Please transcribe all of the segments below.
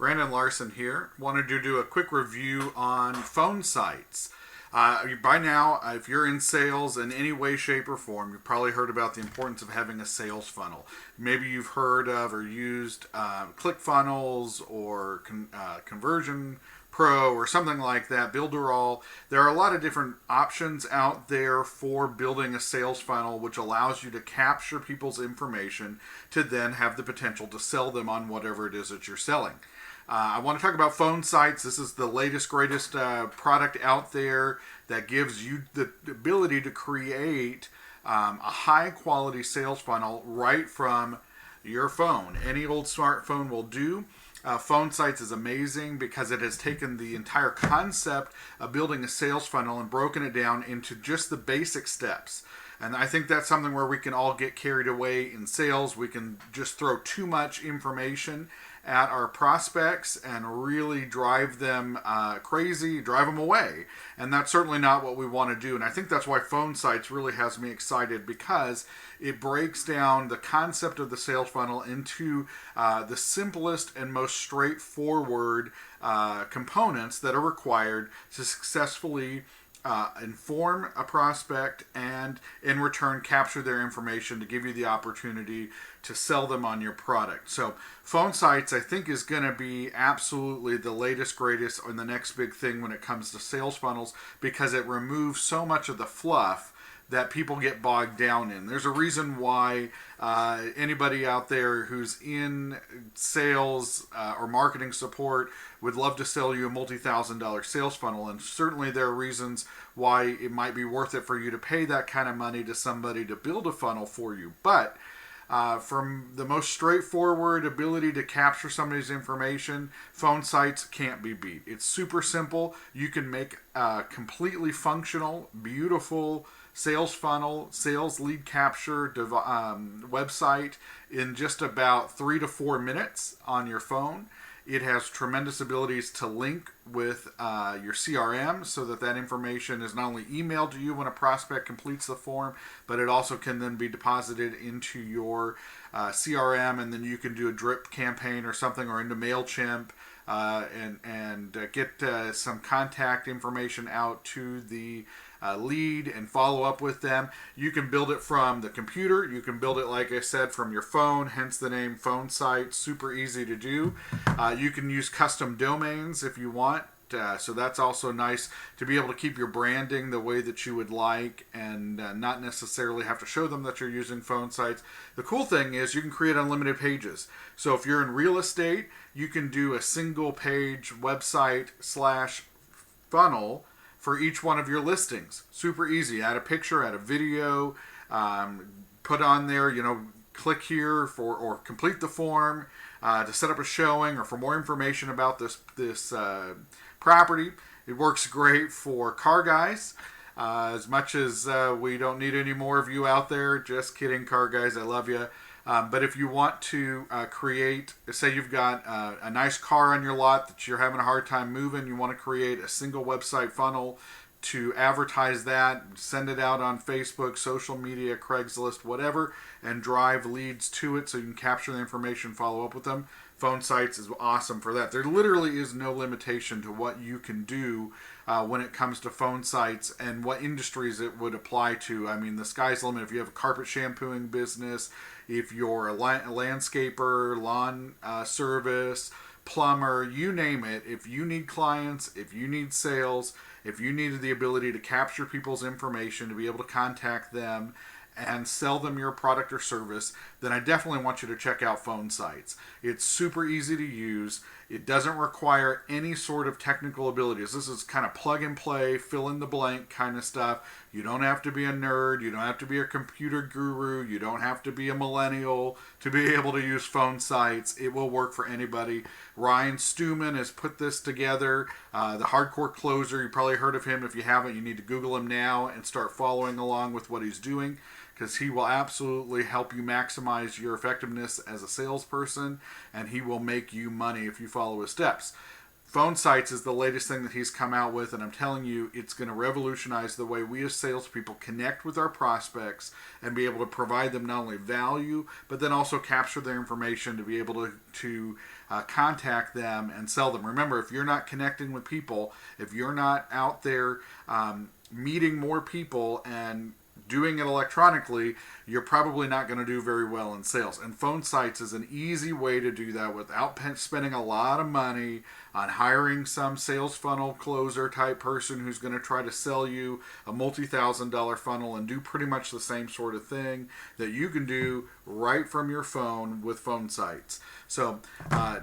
Brandon Larson here. Wanted to do a quick review on PhoneSites. By now, if you're in sales in any way, shape, or form, you've probably heard about the importance of having a sales funnel. Maybe you've heard of or used Clickfunnels or Conversion Pro or something like that, Builderall. There are a lot of different options out there for building a sales funnel, which allows you to capture people's information to then have the potential to sell them on whatever it is that you're selling. I want to talk about PhoneSites. This is the latest, greatest product out there that gives you the ability to create a high quality sales funnel right from your phone. Any old smartphone will do. PhoneSites is amazing because it has taken the entire concept of building a sales funnel and broken it down into just the basic steps. And I think that's something where we can all get carried away in sales. We can just throw too much information at our prospects and really drive them crazy, drive them away. And that's certainly not what we want to do. And I think that's why PhoneSites really has me excited, because it breaks down the concept of the sales funnel into the simplest and most straightforward components that are required to successfully inform a prospect and in return capture their information to give you the opportunity to sell them on your product. So PhoneSites, I think, is going to be absolutely the latest, greatest, and the next big thing when it comes to sales funnels, because it removes so much of the fluff that people get bogged down in. There's a reason why anybody out there who's in sales or marketing support would love to sell you a multi-$1,000 sales funnel, and certainly there are reasons why it might be worth it for you to pay that kind of money to somebody to build a funnel for you. But from the most straightforward ability to capture somebody's information, PhoneSites can't be beat. It's super simple. You can make a completely functional, beautiful sales funnel, sales lead capture website in just about 3 to 4 minutes on your phone. It has tremendous abilities to link with your CRM so that that information is not only emailed to you when a prospect completes the form, but it also can then be deposited into your CRM, and then you can do a drip campaign or something, or into MailChimp, and get some contact information out to the lead and follow up with them. You can build it from the computer. You can build it, like I said, from your phone, hence the name PhoneSites. Super easy to do. You can use custom domains if you want. So that's also nice to be able to keep your branding the way that you would like, and not necessarily have to show them that you're using PhoneSites. The cool thing is you can create unlimited pages. So if you're in real estate, you can do a single page website / funnel for each one of your listings. Super easy. Add a picture, add a video, put on there, click here for, or complete the form to set up a showing, or for more information about this property. It works great for car guys. As much as we don't need any more of you out there. Just kidding, car guys, I love you. But if you want to create, say you've got a nice car on your lot that you're having a hard time moving, you want to create a single website funnel to advertise that, send it out on Facebook, social media, Craigslist, whatever, and drive leads to it so you can capture the information, follow up with them. PhoneSites is awesome for that. There literally is no limitation to what you can do when it comes to PhoneSites and what industries it would apply to. I mean, the sky's the limit. If you have a carpet shampooing business, if you're a landscaper, lawn service, plumber, you name it. If you need clients, if you need sales, if you needed the ability to capture people's information, to be able to contact them and sell them your product or service, then I definitely want you to check out PhoneSites. It's super easy to use. It doesn't require any sort of technical abilities. This is kind of plug and play, fill in the blank kind of stuff. You don't have to be a nerd. You don't have to be a computer guru. You don't have to be a millennial to be able to use PhoneSites. It will work for anybody. Ryan Stewman has put this together. The hardcore closer, you probably heard of him. If you haven't, you need to Google him now and start following along with what he's doing, because he will absolutely help you maximize your effectiveness as a salesperson, and he will make you money if you follow his steps. PhoneSites is the latest thing that he's come out with, and I'm telling you, it's going to revolutionize the way we as salespeople connect with our prospects and be able to provide them not only value, but then also capture their information to be able to contact them and sell them. Remember, if you're not connecting with people, if you're not out there meeting more people and doing it electronically, you're probably not going to do very well in sales. And PhoneSites is an easy way to do that without spending a lot of money on hiring some sales funnel closer type person who's going to try to sell you a multi-$1,000 funnel and do pretty much the same sort of thing that you can do right from your phone with PhoneSites. So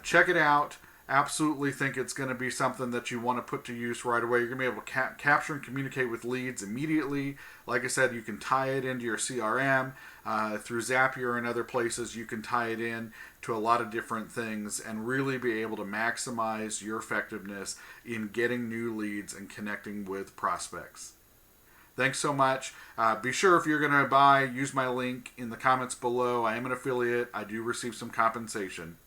check it out. Absolutely think it's going to be something that you want to put to use right away. You're going to be able to capture and communicate with leads immediately. Like I said, you can tie it into your CRM through Zapier and other places. You can tie it in to a lot of different things and really be able to maximize your effectiveness in getting new leads and connecting with prospects. Thanks so much. Be sure if you're going to buy, use my link in the comments below. I am an affiliate. I do receive some compensation.